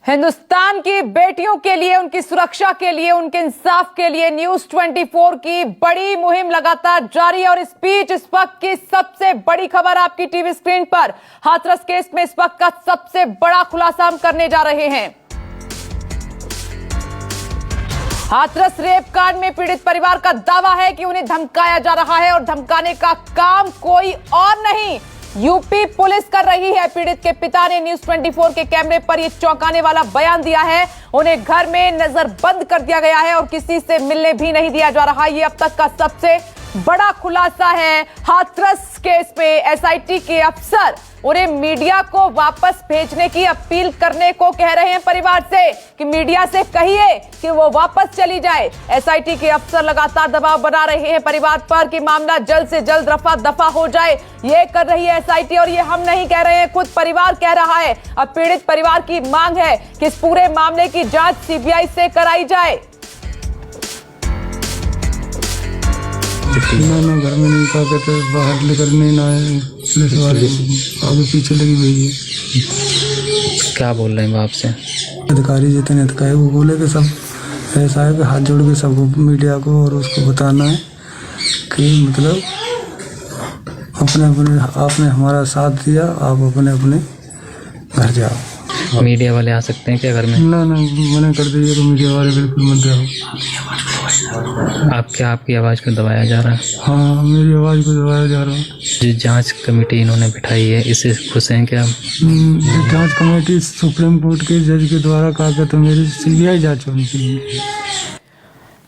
हिंदुस्तान की बेटियों के लिए, उनकी सुरक्षा के लिए, उनके इंसाफ के लिए न्यूज 24 की बड़ी मुहिम लगातार जारी है। और इस बीच इस वक्त की सबसे बड़ी खबर आपकी टीवी स्क्रीन पर, हाथरस केस में इस वक्त का सबसे बड़ा खुलासा हम करने जा रहे हैं। हाथरस रेप कांड में पीड़ित परिवार का दावा है कि उन्हें धमकाया जा रहा है और धमकाने का काम कोई और नहीं, यूपी पुलिस कर रही है। पीड़ित के पिता ने न्यूज 24 के कैमरे पर यह चौंकाने वाला बयान दिया है। उन्हें घर में नजरबंद कर दिया गया है और किसी से मिलने भी नहीं दिया जा रहा। ये अब तक का सबसे बड़ा खुलासा है हाथरस केस में। एसआईटी के अफसर उन्हें मीडिया को वापस भेजने की अपील करने को कह रहे हैं परिवार से कि मीडिया से कहिए कि वो वापस चली जाए। एसआईटी के अफसर लगातार दबाव बना रहे हैं परिवार पर कि मामला जल्द से जल्द रफा दफा हो जाए। ये कर रही है एसआईटी और ये हम नहीं कह रहे हैं, खुद परिवार कह रहा है। अब पीड़ित परिवार की मांग है कि इस पूरे मामले की जांच सीबीआई से कराई जाए। ना घर में नहीं कहा कहते, बाहर लेकर नहीं ना आए, पुलिस वाले आगे पीछे लगी हुई है। क्या बोल रहे हैं बाप से? अधिकारी जितने अधिकारी वो बोले कि सब ऐसा है कि हाथ जोड़ के सबको मीडिया को और उसको बताना है कि मतलब अपने अपने आपने हमारा साथ दिया, आप अपने अपने घर जाओ। मीडिया वाले आ सकते हैं क्या घर में? ना मना कर दीजिए कि मीडिया वाले बिल्कुल मत जाओ। आपकी आवाज को दबाया जा रहा है? हाँ, मेरी आवाज को दबाया जा रहा है। जो जांच कमेटी इन्होंने बिठाई है, इससे खुश हैं क्या? जांच कमेटी सुप्रीम कोर्ट के जज के द्वारा कहा गया तो मेरी सीबीआई जांच होनी चाहिए।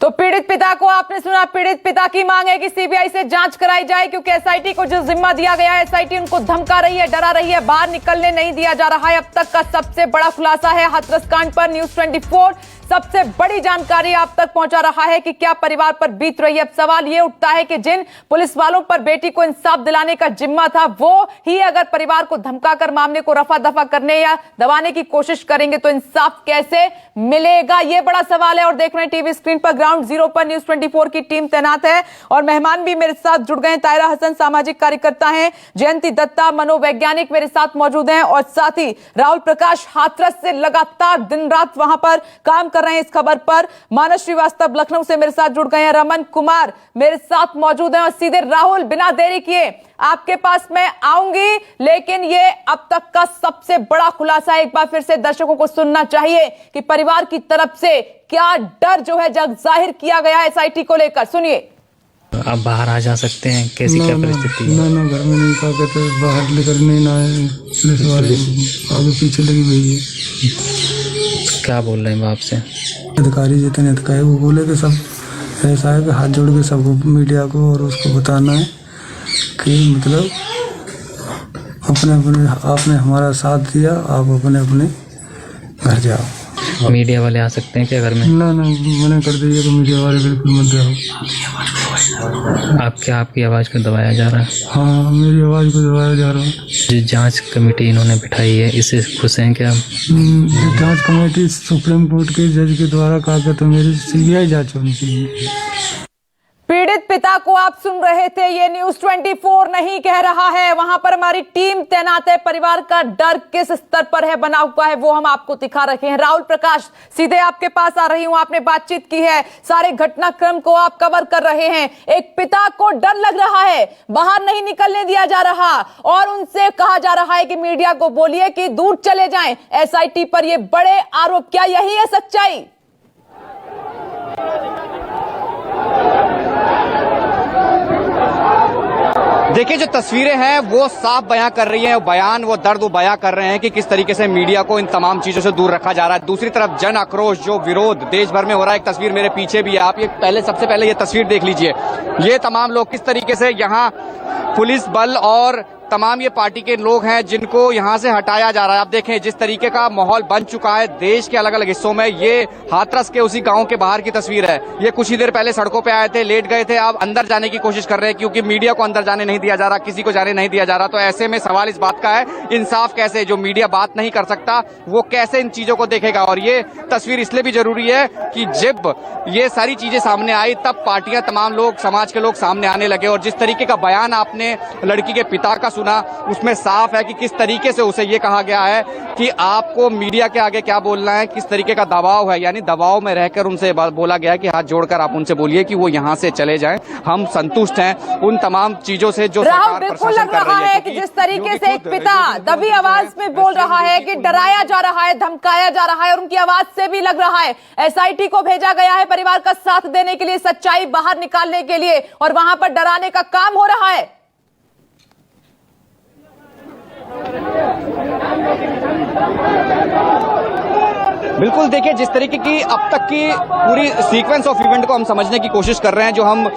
तो पीड़ित पिता को आपने सुना, पीड़ित पिता की मांग है कि सीबीआई से जांच कराई जाए क्योंकि एसआईटी को जो जिम्मा दिया गया है, एसआईटी उनको धमका रही है, डरा रही है, बाहर निकलने नहीं दिया जा रहा है। अब तक का सबसे बड़ा खुलासा है हाथरस कांड पर। न्यूज 24 सबसे बड़ी जानकारी आप तक पहुंचा रहा है कि क्या परिवार पर बीत रही है। अब सवाल यह उठता है कि जिन पुलिस वालों पर बेटी को इंसाफ दिलाने का जिम्मा था, वो ही अगर परिवार को धमकाकर मामले को रफा दफा करने या दबाने की कोशिश करेंगे तो इंसाफ कैसे मिलेगा, यह बड़ा सवाल है। और देख रहे हैं टीवी स्क्रीन पर ग्राउंड जीरो पर न्यूज 24 की टीम तैनात है और मेहमान भी मेरे साथ जुड़ गए हैं। तायरा हसन सामाजिक कार्यकर्ता हैं, जयंती दत्ता मनोवैज्ञानिक मेरे साथ मौजूद हैं और साथ ही राहुल प्रकाश हाथरस से लगातार दिन रात वहां पर काम कर रहे हैं इस खबर पर। मानस श्रीवास्तव लखनऊ से मेरे साथ जुड़ गए हैं, रमन कुमार मेरे साथ मौजूद हैं और सीधे राहुल, बिना देरी किए आपके पास मैं आऊंगी, लेकिन ये अब तक का सबसे बड़ा खुलासा एक बार फिर से दर्शकों को सुनना चाहिए कि परिवार की तरफ से क्या डर जो है जग जाहिर किया गया है एसआईटी को लेकर। सुनिए। आप बाहर आ जा सकते हैं, कैसी क्या परिस्थिति है? ना घर में नहीं कहा कहते, बाहर लेकर नहीं ना आए, पुलिस वाले आगे पीछे लगी हुई है। क्या बोल रहे हैं बाप से? अधिकारी जितने अधिकारी वो बोले कि सब ऐसा है कि हाथ जोड़ के सबको मीडिया को और उसको बताना है कि मतलब अपने अपने आपने हमारा साथ दिया, आप अपने अपने घर जाओ। मीडिया वाले आ सकते हैं क्या घर में? ना मना कर दीजिए कि मीडिया वाले बिल्कुल मत जाओ। आपकी आवाज को दबाया जा रहा है? हाँ, मेरी आवाज को दबाया जा रहा है। जो जांच कमेटी इन्होंने बिठाई है, इससे खुश हैं क्या? जांच कमेटी सुप्रीम कोर्ट के जज के द्वारा कहा गया तो मेरी सीबीआई जांच होनी चाहिए। पीड़ित पिता को आप सुन रहे थे, ये न्यूज 24 नहीं कह रहा है, वहां पर हमारी टीम तैनात है। परिवार का डर किस स्तर पर है बना हुआ है वो हम आपको दिखा रहे हैं। राहुल प्रकाश, सीधे आपके पास आ रही हूं, आपने बातचीत की है, सारे घटनाक्रम को आप कवर कर रहे हैं। एक पिता को डर लग रहा है, बाहर नहीं निकलने दिया जा रहा और उनसे कहा जा रहा है कि मीडिया को बोलिए कि दूर चले जाएं एसआईटी पर ये बड़े आरोप। क्या यही है सच्चाई? देखिए, जो तस्वीरें हैं वो साफ बयां कर रही हैं, वो दर्द वो बयां कर रहे हैं कि किस तरीके से मीडिया को इन तमाम चीजों से दूर रखा जा रहा है। दूसरी तरफ जन आक्रोश, जो विरोध देश भर में हो रहा है। एक तस्वीर मेरे पीछे भी है, आप ये सबसे पहले ये तस्वीर देख लीजिए। ये तमाम लोग किस तरीके से यहाँ पुलिस बल और तमाम ये पार्टी के लोग हैं जिनको यहाँ से हटाया जा रहा है। आप देखें जिस तरीके का माहौल बन चुका है देश के अलग अलग हिस्सों में। ये हाथरस के उसी गांव के बाहर की तस्वीर है। ये कुछ ही देर पहले सड़कों पे आए थे, लेट गए थे, अब अंदर जाने की कोशिश कर रहे हैं क्योंकि मीडिया को अंदर जाने नहीं दिया जा रहा, किसी को जाने नहीं दिया जा रहा। तो ऐसे में सवाल इस बात का है, इंसाफ कैसे? जो मीडिया बात नहीं कर सकता वो कैसे इन चीजों को देखेगा? और ये तस्वीर इसलिए भी जरूरी है कि जब ये सारी चीजें सामने आई तब पार्टियां, तमाम लोग, समाज के लोग सामने आने लगे। और जिस तरीके का बयान आपने लड़की के पिता का सुना सुना उसमें साफ है कि किस तरीके से उसे ये कहा गया है कि आपको मीडिया के आगे क्या बोलना है, किस तरीके का दबाव है, यानी दबाव में रहकर उनसे बोला गया कि हाथ जोड़कर आप उनसे बोलिए कि वो यहाँ से चले जाएं, हम संतुष्ट हैं उन तमाम चीजों से जो सरकार बिल्कुल लग रहा है कि जिस तरीके से एक पिता दबी आवाज में बोल रहा है कि डराया जा रहा है, धमकाया जा रहा है, और उनकी आवाज से भी लग रहा है एसआईटी को भेजा गया है परिवार का साथ देने के लिए, सच्चाई बाहर निकालने के लिए, और वहां पर डराने का काम हो रहा है। बिल्कुल, देखिए जिस तरीके की अब तक की पूरी सीक्वेंस ऑफ इवेंट को हम समझने की कोशिश कर रहे हैं, जो हम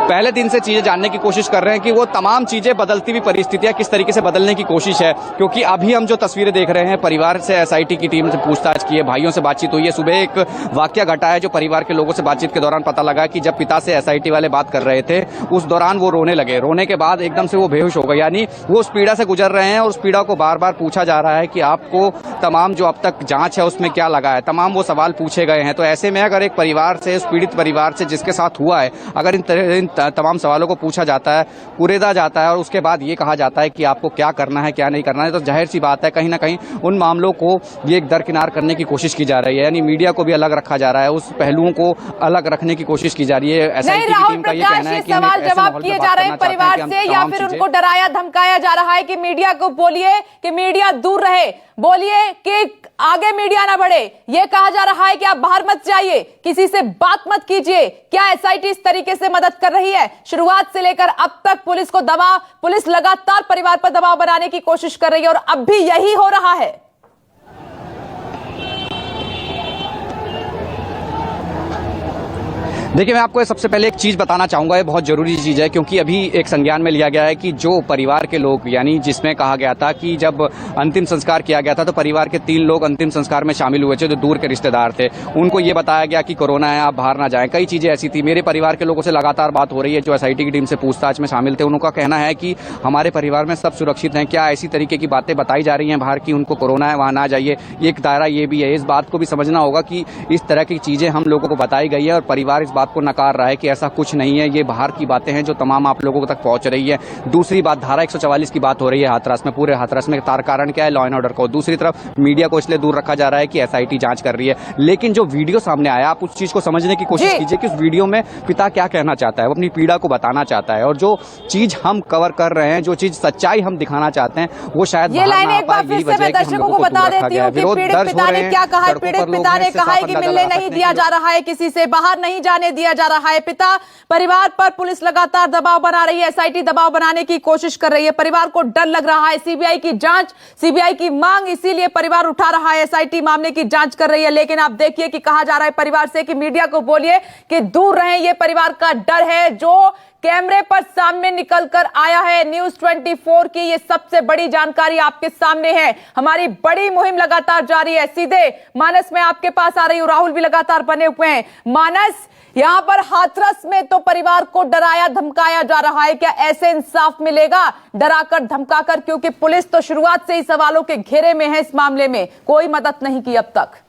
पहले दिन से चीजें जानने की कोशिश कर रहे हैं कि वो तमाम चीजें बदलती हुई परिस्थितियां किस तरीके से बदलने की कोशिश है, क्योंकि अभी हम जो तस्वीरें देख रहे हैं परिवार से एसआईटी की टीम से पूछताछ की है, भाइयों से बातचीत हुई है। सुबह एक वाकया घटा है जो परिवार के लोगों से बातचीत के दौरान पता लगा कि जब पिता से एसआईटी वाले बात कर रहे थे उस दौरान वो रोने लगे, रोने के बाद एकदम से वो बेहोश हो गए, यानी वो उस पीड़ा से गुजर रहे हैं और उस पीड़ा को बार बार पूछा जा रहा है कि आपको तमाम जो अब तक जांच है उसमें क्या लगा है, तमाम वो सवाल पूछे गए हैं। तो ऐसे में अगर एक परिवार से, उस पीड़ित परिवार से जिसके साथ हुआ है, अगर इन तमाम सवालों को पूछा जाता है, कुरेदा जाता है और उसके बाद ये कहा जाता है कि आपको क्या करना है क्या नहीं करना है, तो जाहिर सी बात है कहीं ना कहीं उन मामलों को ये एक दरकिनार करने की कोशिश की जा रही है, यानी मीडिया को भी अलग रखा जा रहा है, उस पहलुओं को अलग रखने की कोशिश की जा रही है। एसआईटी की टीम का ये कहना है कि सवाल जवाब किए जा रहे हैं परिवार से, या फिर उनको डराया धमकाया जा रहा है कि मीडिया को बोलिए कि मीडिया दूर रहे, बोलिए कि आगे मीडिया ना बढ़े, ये कहा जा रहा है कि आप बाहर मत जाइए, किसी से बात मत कीजिए। क्या एसआईटी इस तरीके से मदद कर रही है? शुरुआत से लेकर अब तक पुलिस लगातार परिवार पर दबाव बनाने की कोशिश कर रही है और अब भी यही हो रहा है। देखिए, मैं आपको सबसे पहले एक चीज़ बताना चाहूँगा, ये बहुत ज़रूरी चीज़ है, क्योंकि अभी एक संज्ञान में लिया गया है कि जो परिवार के लोग, यानी जिसमें कहा गया था कि जब अंतिम संस्कार किया गया था तो परिवार के 3 लोग अंतिम संस्कार में शामिल हुए थे जो दूर के रिश्तेदार थे, उनको ये बताया गया कि कोरोना है, आप बाहर ना जाएं, कई चीज़ें ऐसी थी। मेरे परिवार के लोगों से लगातार बात हो रही है जो एसआईटी की टीम से पूछताछ में शामिल थे, उनका कहना है कि हमारे परिवार में सब सुरक्षित हैं। क्या ऐसी तरीके की बातें बताई जा रही हैं बाहर की उनको कोरोना है, वहाँ ना जाइए, एक दायरा ये भी है। इस बात को भी समझना होगा कि इस तरह की चीज़ें हम लोगों को बताई गई है और परिवार इस बात को नकार रहा है कि ऐसा कुछ नहीं है, ये बाहर की बातें हैं जो तमाम आप लोगों तक पहुंच रही है। दूसरी बात, धारा 144 की बात हो रही है हाथरस में, पूरे हाथरस में कारण क्या है? लॉ एंड ऑर्डर को। दूसरी तरफ मीडिया को इसलिए दूर रखा जा रहा है कि एसआईटी जांच कर रही है, लेकिन जो वीडियो सामने आया आप उस चीज को समझने की कोशिश कीजिए कि उस वीडियो में पिता क्या कहना चाहता है, वो अपनी पीड़ा को बताना चाहता है, और जो चीज हम कवर कर रहे हैं, जो चीज सच्चाई हम दिखाना चाहते हैं, वो शायद ये लाइन एक बार फिर से मैं दर्शकों को बता देती हूँ कि पीड़ित पिता ने क्या कहा है। पीड़ित पिता ने कहा है कि मिलने नहीं दिया जा रहा है, किसी से बाहर नहीं जाने दिया जा रहा है। पिता परिवार पर पुलिस लगातार दबाव बना रही है, एसआईटी दबाव बनाने की कोशिश कर रही है, परिवार को डर लग रहा है, सीबीआई की जांच, सीबीआई की मांग, इसीलिए परिवार उठा रहा है, एसआईटी मामले की जांच कर रही है। लेकिन आप देखिए कि कहा जा रहा है परिवार से कि मीडिया को बोलिए कि दूर रहें, ये परिवार का डर है जो कैमरे पर सामने निकलकर आया है। न्यूज 24 की ये सबसे बड़ी जानकारी आपके सामने है। हमारी बड़ी मुहिम लगातार जारी है। सीधे मानस में आपके पास आ रही हूं, राहुल भी लगातार बने हुए हैं। मानस, यहां पर हाथरस में तो परिवार को डराया धमकाया जा रहा है, क्या ऐसे इंसाफ मिलेगा डराकर धमकाकर? क्योंकि पुलिस तो शुरुआत से ही सवालों के घेरे में है, इस मामले में कोई मदद नहीं की अब तक।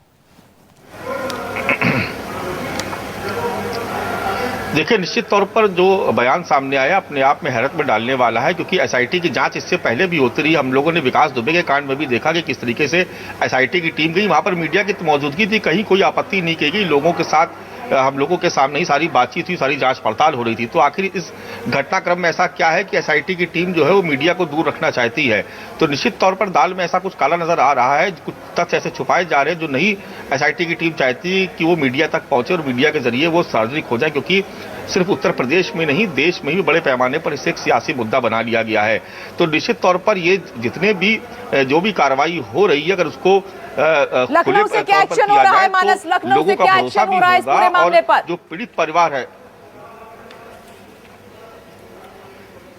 देखिए, निश्चित तौर पर जो बयान सामने आया अपने आप में हैरत में डालने वाला है, क्योंकि एसआईटी की जांच इससे पहले भी होती रही। हम लोगों ने विकास दुबे के कांड में भी देखा कि किस तरीके से एसआईटी की टीम गई, वहां पर मीडिया की मौजूदगी थी, कहीं कोई आपत्ति नहीं की गई, लोगों के साथ हम लोगों के सामने ही सारी बातचीत हुई, सारी जांच पड़ताल हो रही थी। तो आखिर इस घटनाक्रम में ऐसा क्या है कि एसआईटी की टीम जो है वो मीडिया को दूर रखना चाहती है? तो निश्चित तौर पर दाल में ऐसा कुछ काला नजर आ रहा है, कुछ तथ्य ऐसे छुपाए जा रहे हैं जो नहीं एसआईटी की टीम चाहती कि वो मीडिया तक पहुंचे और मीडिया के जरिए वो सार्वजनिक हो जाए, क्योंकि सिर्फ उत्तर प्रदेश में नहीं देश में भी बड़े पैमाने पर इसे एक सियासी मुद्दा बना लिया गया है। तो निश्चित तौर पर ये जितने भी जो भी कार्रवाई हो रही है, अगर उसको लखनऊ से क्या एक्शन हो रहा है मानस? लखनऊ से क्या एक्शन हो रहा है इस पूरे मामले पर? जो पीड़ित परिवार है,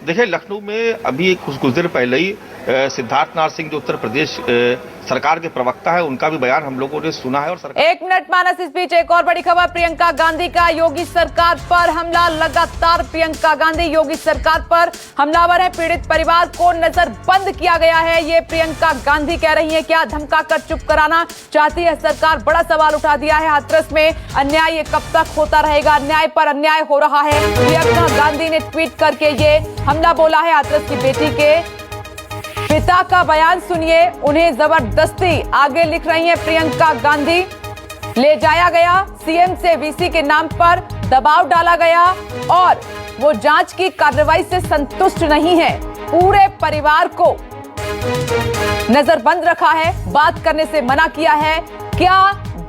देखिए लखनऊ में अभी कुछ देर पहले ही सिद्धार्थ नाथ सिंह जो उत्तर प्रदेश सरकार के प्रवक्ता है, उनका भी बयान हम लोगों ने सुना है। और सरकार 1 मिनट मानस, इस बीच एक और बड़ी खबर, प्रियंका गांधी का योगी सरकार पर हमला। लगातार प्रियंका गांधी योगी सरकार पर हमलावर है, पीड़ित परिवार को नजरबंद किया गया है, ये प्रियंका गांधी कह रही है। क्या धमकाकर चुप कराना चाहती है सरकार? बड़ा सवाल उठा दिया है। हाथरस में अन्याय ये कब तक होता रहेगा? अन्याय पर अन्याय हो रहा है। प्रियंका गांधी ने ट्वीट करके ये हमला बोला है। हाथरस की बेटी के पिता का बयान सुनिए। उन्हें जबरदस्ती आगे लिख रही हैं प्रियंका गांधी। ले जाया गया, सीएम से वीसी के नाम पर दबाव डाला गया और वो जांच की कार्रवाई से संतुष्ट नहीं है। पूरे परिवार को नजरबंद रखा है, बात करने से मना किया है। क्या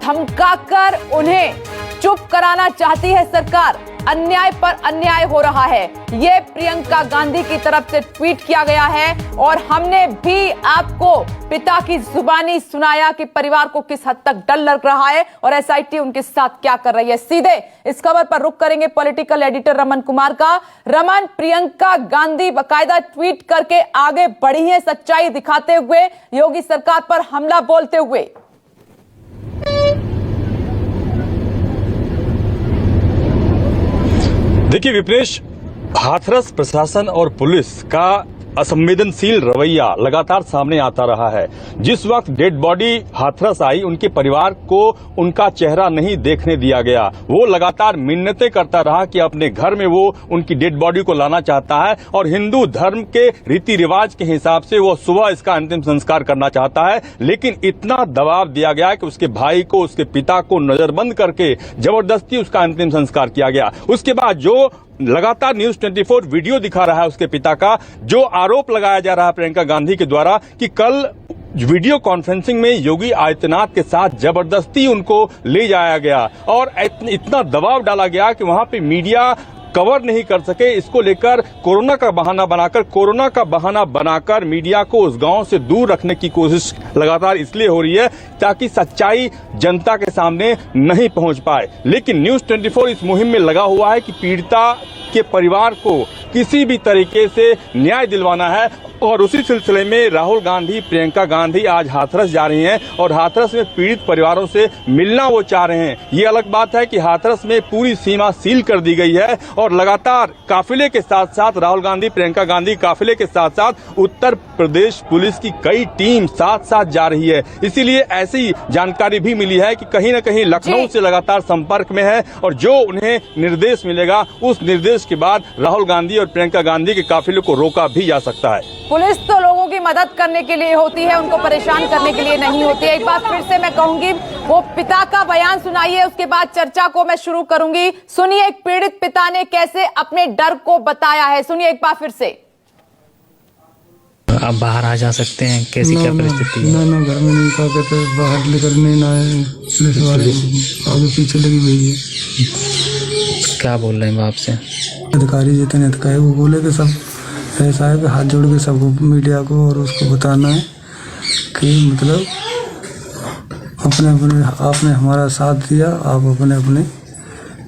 धमकाकर उन्हें चुप कराना चाहती है सरकार? अन्याय पर अन्याय हो रहा है। ये प्रियंका गांधी की तरफ से ट्वीट किया गया है और हमने भी आपको पिता की जुबानी सुनाया कि परिवार को किस हद तक डर लग रहा है और एसआईटी उनके साथ क्या कर रही है। सीधे इस खबर पर रुख करेंगे पॉलिटिकल एडिटर रमन कुमार का। रमन, प्रियंका गांधी बकायदा ट्वीट करके आगे बढ़ी है, सच्चाई दिखाते हुए, योगी सरकार पर हमला बोलते हुए। देखिए विपनेश, हाथरस प्रशासन और पुलिस का असंवेदनशील रवैया लगातार सामने आता रहा है। जिस वक्त डेड बॉडी हाथरस आई, उनके परिवार को उनका चेहरा नहीं देखने दिया गया। वो लगातार मिन्नतें करता रहा कि अपने घर में वो उनकी डेड बॉडी को लाना चाहता है और हिंदू धर्म के रीति रिवाज के हिसाब से वो सुबह इसका अंतिम संस्कार करना चाहता है। लेकिन इतना दबाव दिया गया कि उसके भाई को, उसके पिता को नजरबंद करके जबरदस्ती उसका अंतिम संस्कार किया गया। उसके बाद जो लगातार न्यूज 24 वीडियो दिखा रहा है उसके पिता का, जो आरोप लगाया जा रहा है प्रियंका गांधी के द्वारा कि कल वीडियो कॉन्फ्रेंसिंग में योगी आदित्यनाथ के साथ जबरदस्ती उनको ले जाया गया और इतना दबाव डाला गया कि वहां पे मीडिया कवर नहीं कर सके। इसको लेकर कोरोना का बहाना बनाकर मीडिया को उस गांव से दूर रखने की कोशिश लगातार इसलिए हो रही है ताकि सच्चाई जनता के सामने नहीं पहुंच पाए। लेकिन न्यूज 24 इस मुहिम में लगा हुआ है कि पीड़िता के परिवार को किसी भी तरीके से न्याय दिलवाना है और उसी सिलसिले में राहुल गांधी, प्रियंका गांधी आज हाथरस जा रही हैं और हाथरस में पीड़ित परिवारों से मिलना वो चाह रहे हैं। ये अलग बात है कि हाथरस में पूरी सीमा सील कर दी गई है और लगातार काफिले के साथ साथ राहुल गांधी, प्रियंका गांधी काफिले के साथ साथ उत्तर प्रदेश पुलिस की कई टीम साथ साथ जा रही है। इसीलिए ऐसी जानकारी भी मिली है कि कहीं न कहीं लखनऊ से लगातार संपर्क में है और जो उन्हें निर्देश मिलेगा उस निर्देश के बाद राहुल गांधी और प्रियंका गांधी के काफिले को रोका भी जा सकता है। पुलिस तो लोगों की मदद करने के लिए होती है, उनको परेशान करने के लिए नहीं होती है। एक बात फिर से मैं कहूंगी, वो पिता का बयान सुनाइए, उसके बाद चर्चा को मैं शुरू करूंगी। सुनिए एक पीड़ित पिता ने कैसे अपने डर को बताया है, सुनिए एक बार फिर से। आप बाहर आ जा सकते हैं, कैसी क्या परिस्थिति है? ना घर में नहीं, कहा कहते बाहर लेकर नहीं ना है, पुलिस वाले आगे पीछे लगी हुई है। क्या बोल रहे हैं बाप से? अधिकारी जितने अधिकारी वो बोले कि सब ऐसा है कि हाथ जोड़ के सबको, मीडिया को और उसको बताना है कि मतलब आपने हमारा साथ दिया, आप अपने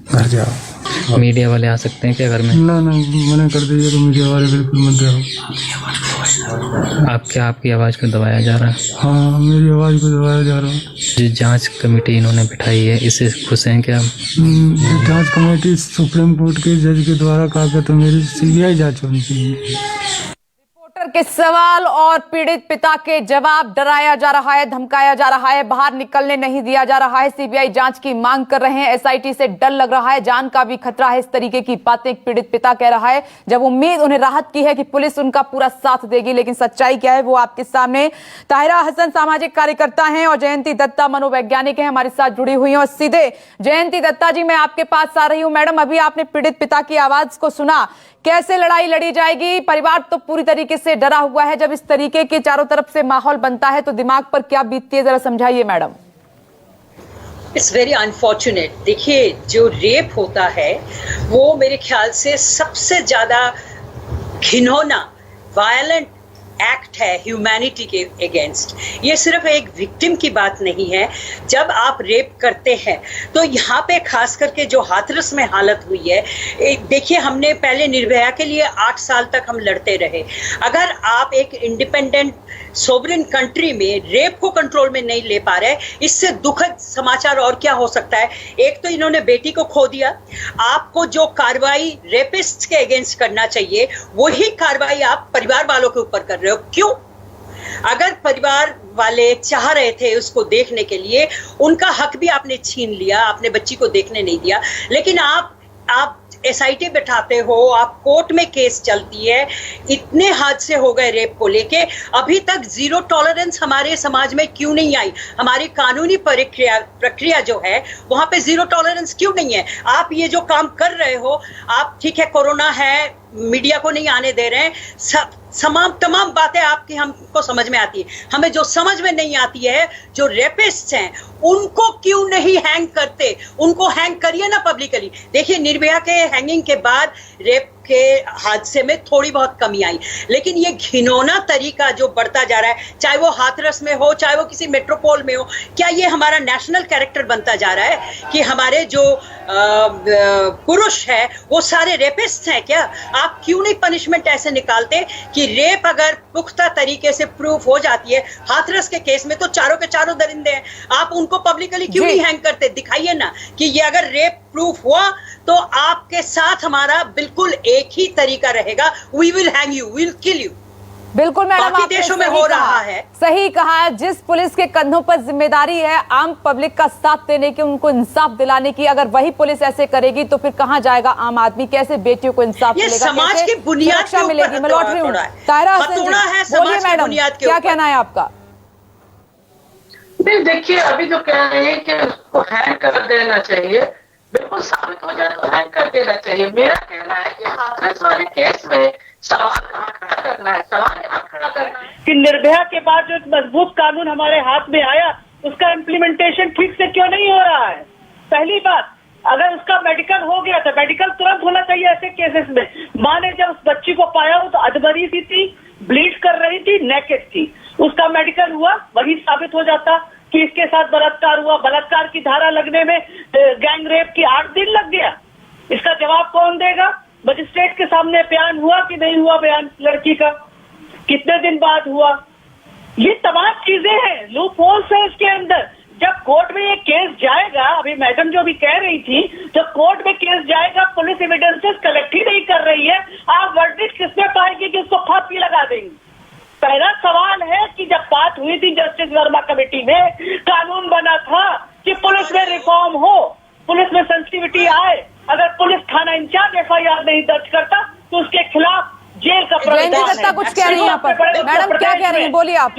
घर जाओ। मीडिया वाले आ सकते हैं क्या घर में? ना मना कर दीजिए कि मीडिया वाले बिल्कुल मत जाओ। आपकी आवाज को दबाया जा रहा है? हाँ, मेरी आवाज को दबाया जा रहा है। जो जांच कमेटी इन्होंने बिठाई है, इससे खुश हैं क्या? जांच कमेटी सुप्रीम कोर्ट के जज के द्वारा कहा गया तो मेरी सीबीआई जांच होनी चाहिए। रिपोर्टर के सवाल और पीड़ित पिता के जवाब, डराया जा रहा है, धमकाया जा रहा है, बाहर निकलने नहीं दिया जा रहा है, सीबीआई जांच की मांग कर रहे हैं, एसआईटी से डर लग रहा है, जान का भी खतरा है। इस तरीके की बातें पीड़ित पिता कह रहा है, जब उम्मीद उन्हें राहत की है कि पुलिस उनका पूरा साथ देगी, लेकिन सच्चाई क्या है वो आपके सामने। ताहिरा हसन सामाजिक कार्यकर्ता हैं और जयंती दत्ता मनोवैज्ञानिक हैं, हमारे साथ जुड़ी हुई हैं। और सीधे जयंती दत्ता जी, मैं आपके पास आ रही हूं। मैडम, अभी आपने पीड़ित पिता की आवाज को सुना, कैसे लड़ाई लड़ी जाएगी? परिवार तो पूरी तरीके से डरा हुआ है। जब इस तरीके के चारों तरफ से माहौल बनता है तो दिमाग पर क्या बीतती है, जरा समझाइए मैडम। It's very unfortunate. देखिए, जो रेप होता है वो मेरे ख्याल से सबसे ज्यादा घिनौना वायलेंट एक्ट है ह्यूमैनिटी के अगेंस्ट। ये सिर्फ एक विक्टिम की बात नहीं है। जब आप रेप करते हैं तो यहाँ पे खास करके जो हाथरस में हालत हुई है, देखिए, हमने पहले निर्भया के लिए 8 साल तक हम लड़ते रहे। अगर आप एक इंडिपेंडेंट सोवरेन कंट्री में रेप को कंट्रोल में नहीं ले पा रहे, इससे दुखद समाचार और क्या हो सकता है। एक तो इन्होंने बेटी को खो दिया। आपको जो कार्रवाई रेपिस्ट के अगेंस्ट करना चाहिए वही कार्रवाई आप परिवार वालों के ऊपर कर रहे हो। क्यों? अगर परिवार वाले चाह रहे थे उसको देखने के लिए, उनका हक भी आपने छीन लिया, आपने बच्ची को देखने नहीं दिया। लेकिन आप आप SIT बैठाते हो, आप कोर्ट में केस चलती है, इतने हादसे हो गए रेप को लेके, अभी तक जीरो टॉलरेंस हमारे समाज में क्यों नहीं आई? हमारी कानूनी प्रक्रिया जो है वहां पे जीरो टॉलरेंस क्यों नहीं है? आप ये जो काम कर रहे हो, आप ठीक है कोरोना है, मीडिया को नहीं आने दे रहे हैं, तमाम बातें आपकी हमको समझ में आती है, हमें जो समझ में नहीं आती है, जो रेपिस्ट हैं उनको क्यों नहीं हैंग करते? उनको हैंग करिए ना पब्लिकली। देखिए निर्भया के हैंगिंग के बाद रेप के हादसे में थोड़ी बहुत कमी आई, लेकिन ये घिनौना तरीका जो बढ़ता जा रहा है, चाहे वो हाथरस में हो, चाहे वो किसी मेट्रोपोल में हो, क्या ये हमारा नेशनल कैरेक्टर बनता जा रहा है कि हमारे जो पुरुष है वो सारे रेपिस्ट हैं? क्या आप क्यों नहीं पनिशमेंट ऐसे निकालते कि रेप अगर पुख्ता तरीके से प्रूफ हो जाती है, हाथरस के केस में तो चारों के चारों दरिंदे हैं, आप उनको पब्लिकली क्यों नहीं हैंग करते? दिखाइए ना कि ये अगर रेप प्रूफ हुआ तो आपके साथ हमारा बिल्कुल एक ही तरीका रहेगा, we will hang you, we will kill you. बिल्कुल मैडम, बाकी आपने देशों में सही हो कहा, रहा है। सही कहा है। जिस पुलिस के कंधों पर जिम्मेदारी है आम पब्लिक का साथ देने की, उनको इंसाफ दिलाने की, अगर वही पुलिस ऐसे करेगी तो फिर कहां जाएगा आम आदमी? कैसे बेटियों को इंसाफ ये मिलेगा? समाज की बुनियाद के ऊपर मिलेगी? मैं लौट रही हूँ तायरा हसन जी, बोलिए मैडम, क्या कहना है आपका? नहीं देखिए, अभी जो कह रहे हैं कि उसको हैंग कर देना चाहिए, बिल्कुल साबित हो जाए तो हैंग कर देना चाहिए। मेरा कहना है कि हाथरस वाले केस में सवाल कहाँ खड़ा करना है, सवाल यहाँ खड़ा करना है कि निर्भया के बाद जो एक मजबूत कानून हमारे हाथ में आया, उसका इम्प्लीमेंटेशन ठीक से क्यों नहीं हो रहा है? पहली बात, अगर उसका मेडिकल हो गया तो मेडिकल तुरंत होना चाहिए ऐसे केसेस में। माँ ने जब उस बच्ची को पाया वो तो अधमरी सी थी, ब्लीड कर रही थी, नेकेड थी, उसका मेडिकल हुआ, वही साबित हो जाता कि इसके साथ बलात्कार हुआ। बलात्कार की धारा लगने में गैंग रेप की 8 दिन लग गया। इसका जवाब कौन देगा? मजिस्ट्रेट के सामने बयान हुआ कि नहीं हुआ? बयान लड़की का कितने दिन बाद हुआ? ये तमाम चीजें हैं, लूप होल्स है इसके अंदर। जब कोर्ट में ये केस जाएगा, अभी मैडम जो भी कह रही थी, जब कोर्ट में केस जाएगा, पुलिस एविडेंसेस कलेक्ट ही नहीं कर रही है, आप वर्डिक्ट किसमें पाएंगे कि इसको फांसी लगा देंगे? पहला सवाल है कि जब बात हुई थी जस्टिस वर्मा कमेटी में, कानून बना था कि पुलिस में रिफॉर्म हो, पुलिस में सेंसिटिविटी आए। अगर पुलिस थाना इंचार्ज FIR नहीं दर्ज करता तो उसके खिलाफ जेल का प्रावधान है। कुछ कह रही हैं यहाँ पर मैडम, क्या कह रही हैं? बोलिए आप।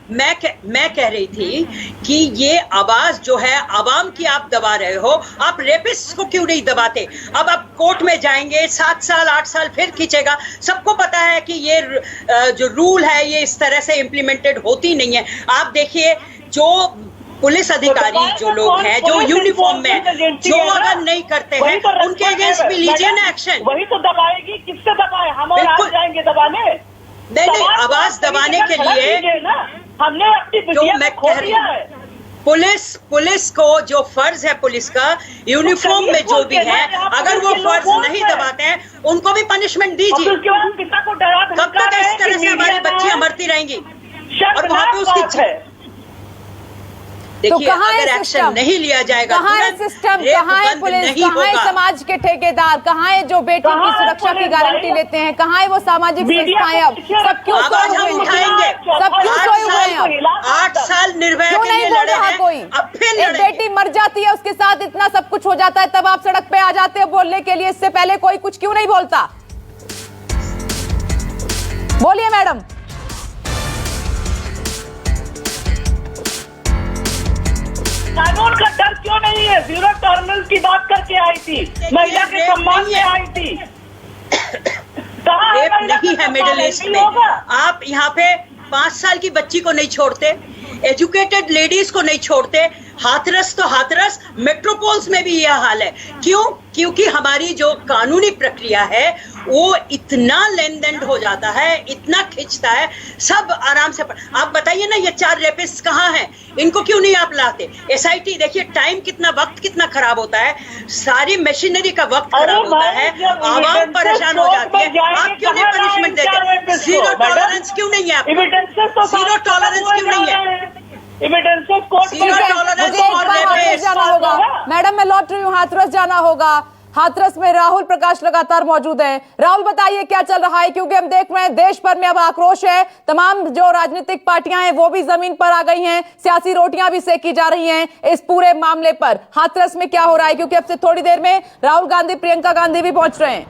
मैं कह रही थी कि ये आवाज जो है आवाम की आप दबा रहे हो, आप रेपिस्ट को क्यों नहीं दबाते? अब आप कोर्ट में जाएंगे, 7 साल 8 साल फिर खींचेगा। सबको पता है कि ये जो रूल है ये इस तरह से इम्प्लीमेंटेड होती नहीं है। आप देखिए जो पुलिस अधिकारी जो लोग हैं, जो यूनिफॉर्म में, जो अगर नहीं करते हैं उनके अगेंस्ट भी लीजिए ना एक्शन। वही तो दबाएगी, किससे दबाए? हम और आप जाएंगे दबाने? नहीं, आवाज दबाने के लिए हमने अपनी जो मैं कह रही हूँ, पुलिस को जो फर्ज है, पुलिस का यूनिफॉर्म में जो भी है, अगर वो फर्ज नहीं दबाते हैं उनको भी पनिशमेंट दीजिए। कब तक इस तरह से हमारी बच्चियां मरती रहेंगी? और वहाँ पे उसकी तो कहाँ है एक्शन नहीं लिया जाएगा, कहाँ है सिस्टम, कहाँ है पुलिस, कहाँ है समाज के ठेकेदार, कहाँ है जो बेटी की सुरक्षा की गारंटी लेते हैं, कहाँ है वो सामाजिक संस्थाएं? अब सब क्यों सोए हुए हैं? सब क्यों सोए हुए हैं? 8 साल निर्भया के लिए लड़े हैं, कोई अब फिर एक बेटी मर जाती है, उसके साथ इतना सब कुछ हो जाता है, तब आप सड़क पे आ जाते हो बोलने के लिए। इससे पहले कोई कुछ क्यों नहीं बोलता? बोलिए मैडम। कानून का डर क्यों नहीं है? जीरो टॉलरेंस की बात करके आई थी, महिला के सम्मान में आई थी। रेप नहीं है मिडिल ईस्ट में। आप यहाँ पे 5 साल की बच्ची को नहीं छोड़ते, एजुकेटेड लेडीज को नहीं छोड़ते। हाथरस तो हाथरस, मेट्रोपोल्स में भी यह हाल है। क्यों? क्योंकि हमारी जो कानूनी प्रक्रिया है वो इतना लेन देन हो जाता है, इतना खिंचता है, सब आराम से। आप बताइए ना, ये 4 रेपिस्ट कहाँ हैं? इनको क्यों नहीं आप लाते? SIT देखिए, टाइम कितना, वक्त कितना खराब होता है, सारी मशीनरी का वक्त खराब होता है, आवाम परेशान हो जाती है। आप क्यों नहीं पनिशमेंट देते? जीरो टॉलरेंस क्यों नहीं है? जीरो टॉलरेंस क्यों नहीं है? जाना होगा मैडम, मैं लौट रही हूँ। हाथरस जाना होगा, हाथरस में राहुल प्रकाश लगातार मौजूद हैं। राहुल, बताइए क्या चल रहा है, क्योंकि हम देख रहे हैं देश भर में अब आक्रोश है, तमाम जो राजनीतिक पार्टियां हैं वो भी जमीन पर आ गई हैं, सियासी रोटियां भी सेकी जा रही हैं इस पूरे मामले पर। हाथरस में क्या हो रहा है, क्योंकि अब से थोड़ी देर में राहुल गांधी, प्रियंका गांधी भी पहुंच रहे हैं।